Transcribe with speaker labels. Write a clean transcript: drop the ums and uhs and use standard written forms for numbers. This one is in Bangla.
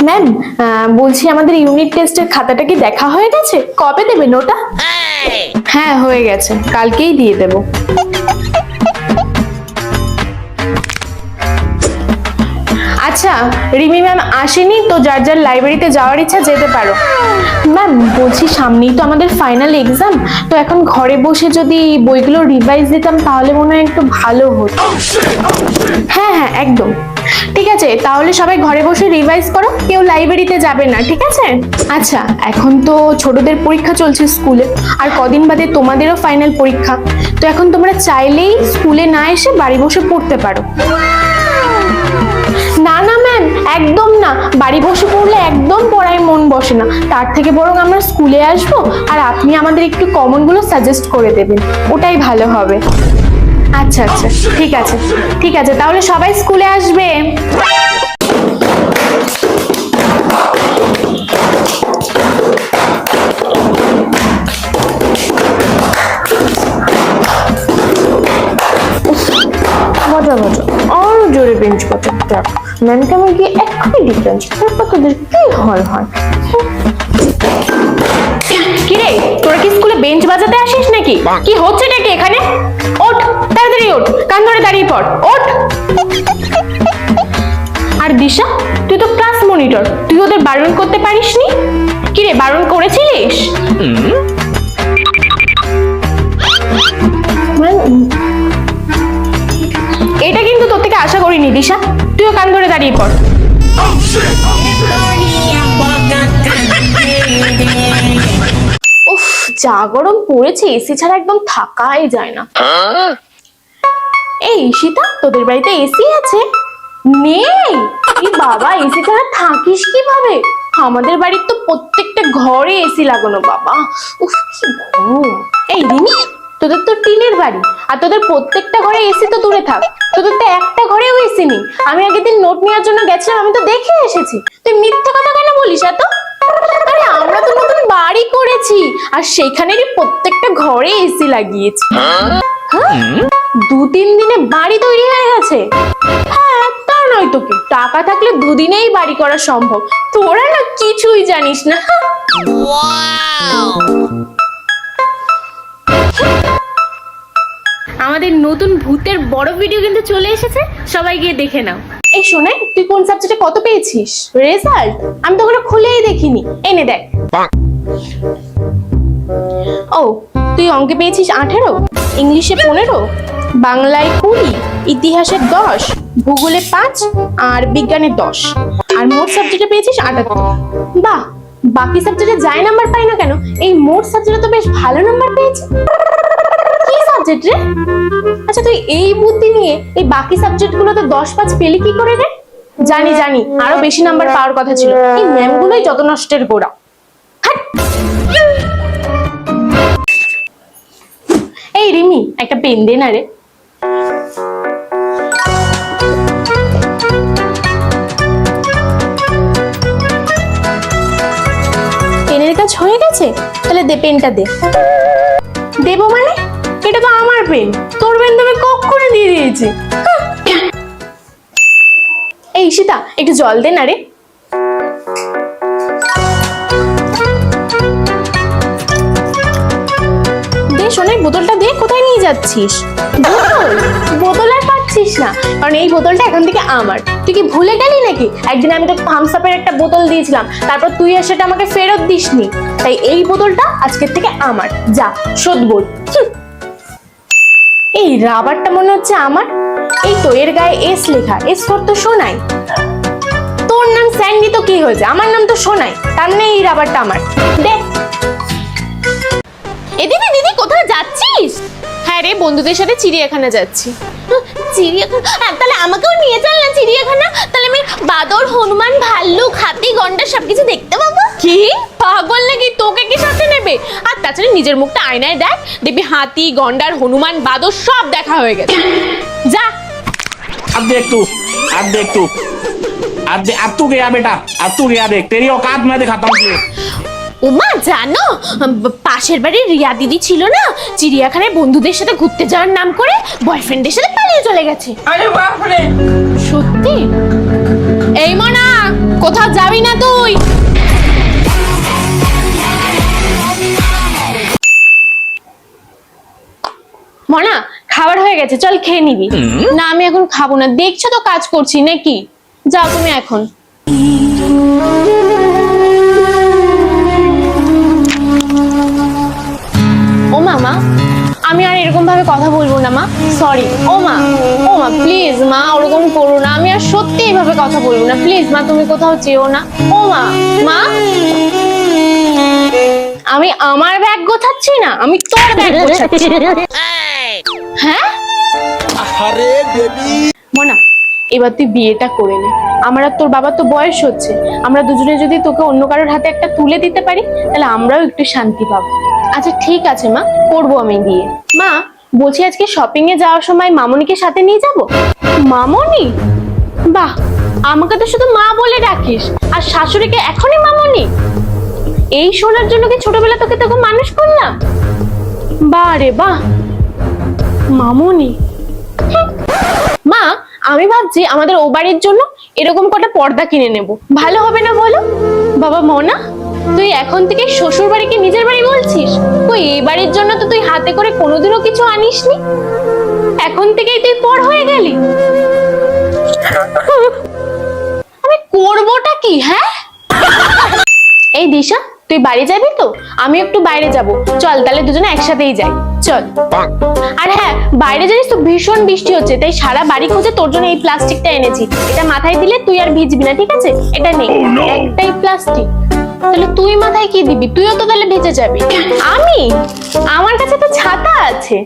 Speaker 1: ম্যাম, বলছি আমাদের ইউনিট টেস্টের খাতাটা কি দেখা হয়ে গেছে? কবে দেবেন ওটা? হ্যাঁ হয়ে গেছে, কালকেই দিয়ে দেব। আচ্ছা, রিমি ম্যাম আসেনি তো, যার যার লাইব্রেরিতে যাওয়ার ইচ্ছা যেতে পারো। ম্যাম বলছি সামনেই তো আমাদের ফাইনাল এক্সাম, তো এখন ঘরে বসে যদি বইগুলো রিভাইজ দিতাম তাহলে মনে হয় একটু ভালো হতো। হ্যাঁ হ্যাঁ একদম ঠিক আছে, তাহলে সবাই ঘরে বসে রিভাইজ করো, কেউ লাইব্রেরিতে যাবে না, ঠিক আছে? আচ্ছা, এখন তো ছোটদের পরীক্ষা চলছে স্কুলে, আর কদিন বাদে তোমাদেরও ফাইনাল পরীক্ষা, তো এখন তোমরা চাইলেই স্কুলে না এসে বাড়ি বসে পড়তে পারো। না না ম্যাম, একদম না, বাড়ি বসে পড়লে একদম পড়ায় মন বসে না, তার থেকে বরং আমরা স্কুলে আসবো আর আপনি আমাদের একটু কমনগুলো সাজেস্ট করে দেবেন, ওটাই ভালো হবে। আচ্ছা আচ্ছা ঠিক আছে ঠিক আছে, তাহলে সবাই স্কুলে আসবে। মজা মজা আরো জোরে বেঞ্চ পাতা, ম্যামকে আমার গিয়ে এক্ষুনি ডিফারেন্স তোদের কি হয়। কিরে, তোরা কি স্কুলে বেঞ্চ বাজাতে আসিস নাকি? কি হচ্ছে নাকি এখানে? ওঠ, তাড়াতাড়ি ওঠ, কান ধরে দাঁড়িয়ে পড়, ওঠ। আর দিশা, তুই তো ক্লাস মনিটর, তুই ওদের বারণ করতে পারিসনি? কিরে, বারণ করেছিলিস? এটা কিন্তু তোর থেকে আশা করিনি দিশা, তুইও কান ধরে দাঁড়িয়ে পড়। উফ, যা গরম পড়েছে, এসি ছাড়া একদম থাকাই যায় না। এই ঈশিতা, তোদের বাড়িতে এসি আছে? নেই? এই বাবা, এসি ছাড়া থাকিস কিভাবে? আমাদের বাড়ির তো প্রত্যেকটা ঘরে এসি লাগানো বাবা। উফ কি গরম। এই রিমি, তোদের তো টিনের বাড়ি, আর তোদের প্রত্যেকটা ঘরে এসি তো দূরে থাক, তোদের তো একটা ঘরেও এসি নেই। আমি আগের দিন নোট নেওয়ার জন্য গেছিলাম, আমি তো দেখে এসেছি। তুই মিথ্যে কথা কেন বলিস এত? আরে আমরা তো নতুন বাড়ি করেছি, আর সেখানেরই প্রত্যেকটা ঘরে এসি লাগিয়েছি। হ্যাঁ, 2-3 দিনে বাড়ি তৈরি হয়ে গেছে। হ্যাঁ, তা নয় তো কি, টাকা থাকলে 2 দিনেই বাড়ি করা সম্ভব। তোরা না কিছুই জানিস না। আমাদের নতুন ভূতের বড় ভিডিও কিন্তু চলে এসেছে, সবাই গিয়ে দেখে নাও। এই শোনে, তুই কোন সাবজেক্টে কত পেয়েছিস? রেজাল্ট আমি তো ওগুলো খুলেই দেখিনি, এনে দেখ। ও, তুই অঙ্কে পেয়েছিস 18, ইংলিশে 15, বাংলায় 20, ইতিহাসে 10, ভূগোলে 5 আর বিজ্ঞানে 10, আর মোট সাবজেক্টে পেয়েছিস 78। বাহ, বাকি সাবজেক্টে যাই নাম্বার পাই না কেন, এই মোট সাবজেক্টে তো বেশ ভালো নাম্বার পেয়েছিস। কি সাবজেক্ট রে? আচ্ছা, তুই এই বুদ্ধি নিয়ে এই বাকি সাবজেক্টগুলোতে 10-5 পেলি কি করে রে? জানি জানি, আরো বেশি নাম্বার পাওয়ার কথা ছিল, এই ম্যামগুলোই যত নষ্টের গোড়া। এই রিমি, একটা পেন দে না রে। পেনের কাজ হয়ে গেছে, তাহলে দে পেনটা দে। দেবো মানে? এটা তো আমার পেন, তোর পেন তো আমি কক্ষণে দিয়ে দিয়েছি। এই ঈশিতা, একটু জল দে না রে। সোনাই, বোতলটা দে, কোথায় নিয়ে যাচ্ছিস? বোতল আর পাচ্ছিস না, কারণ এই বোতলটা এখন থেকে আমার। তুই কি ভুলে গেলি নাকি একদিন আমি তোকে থামস আপের একটা বোতল দিয়েছিলাম, তারপর তুই আর সেটা আমাকে ফেরত দিসনি? তাই এই বোতলটা আজকের থেকে আমার, যা শোধ বল। এই রাবারটা মনে হচ্ছে আমার, এই তো এর গায়ে এস লেখা, এস ফর তো সোনাই। তোর নাম স্যান্ডি তো কি হয়েছে, আমার নাম তো সোনাই, তার মানে এই রাবারটা আমার। দেখ। এ দিদি, দিদি কোথায় যাচ্ছিস? হ্যাঁ রে, বন্ধুদের সাথে চিড়িয়াখানা যাচ্ছি। চিড়িয়াখানা? তাহলে আমাকেও নিয়ে চল না চিড়িয়াখানা, তাহলে আমি বাদর, হনুমান, ভাল্লুক, হাতি, গন্ডার সবকিছু দেখতে পাবো। কি পাগল নাকি, তোকে কি সাথে নেবে? আর তাছাড়া নিজের মুখটা আয়নায় দেখ, দেখবি হাতি, গন্ডার, হনুমান, বাদর সব দেখা হয়ে গেছে। যা।
Speaker 2: अब देख तू, अब तू गया बेटा, अब तू गया देख, तेरी औकात मैं दिखाता हूँ।
Speaker 1: উমা, জানো পাশের বাড়ির রিয়া দিদি ছিল না, চিড়িয়াখানায় বন্ধুদের সাথে ঘুরতে যাওয়ার নাম করে বয়ফ্রেন্ডের সাথে পালিয়ে চলে গেছে। আরে বাপ রে, সত্যি? এই মনা, কোথাও যাবি না তুই? মনা, খাবার হয়ে গেছে, চল খেয়ে নিবি। না আমি এখন খাবো না, দেখছো তো কাজ করছি নাকি। যাও তুমি এখন। ও মামা, আমি আর এরকম ভাবে কথা বলবো না মা, সরি। ও মা প্লিজ মা, ওরকম করো না, আমি আর সত্যি এইভাবে কথা বলবো না, প্লিজ মা, তুমি কোথাও যেও না। ও মা, মা, আমি আমার ব্যাগ গোছাচ্ছি না, আমি তোর ব্যাগ গোছাচ্ছি। হ্যাঁ মনা, এবার তুই বিয়েটা করে নে। আমার আর তোর বাবার তো বয়স হচ্ছে, আমরা দুজনে যদি তোকে অন্য কারোর হাতে একটা তুলে দিতে পারি তাহলে আমরাও একটু শান্তি পাবো। আচ্ছা ঠিক আছে মা, করবো আমি বিয়ে। মা বলছি আজকে শপিং এ যাওয়ার সময় মামনিকে সাথে নিয়ে যাব। মামনি? বাহ, আমাকে তো শুধু মা বলে ডাকিস, আর শাশুড়িকে এখনই মামনি? এই শোনার জন্য কি ছোটবেলা তোকে মানুষ করলাম? বাহ রে বাহ, মামনি। মা আমি ভাবছি আমাদের ও বাড়ির জন্য এরকম কটা পর্দা কিনে নেব, ভালো হবে না বলো? বাবা মনা, তুই এখন থেকে শ্বশুর বাড়িকে নিজের বাড়ি বলছিস? কই এই বাড়ির জন্য তো তুই হাতে করে কোনোদিনও কিছু আনিসনি, এখন থেকেই তুই পর হয়ে গেলি। আমি করবোটা কি? হ্যাঁ এই দিশা, তুই বাড়ি যাবি তো? আমি একটু বাইরে যাব, চল তাহলে দুজনে একসাথেই যাই, চল। আর হ্যাঁ, বাইরে জানিস তো ভীষণ বৃষ্টি হচ্ছে, তাই সারা বাড়ি খুঁজে তোর জন্য এই প্লাস্টিকটা এনেছি, এটা মাথায় দিলে তুই আর ভিজবি না, ঠিক আছে? এটা নে, একটাই প্লাস্টিক। তাহলে তুই মাথায় কি দিবি? তুইও তো তাহলে ভিজে যাবি। আমি? আমার কাছে তো ছাতা আছে।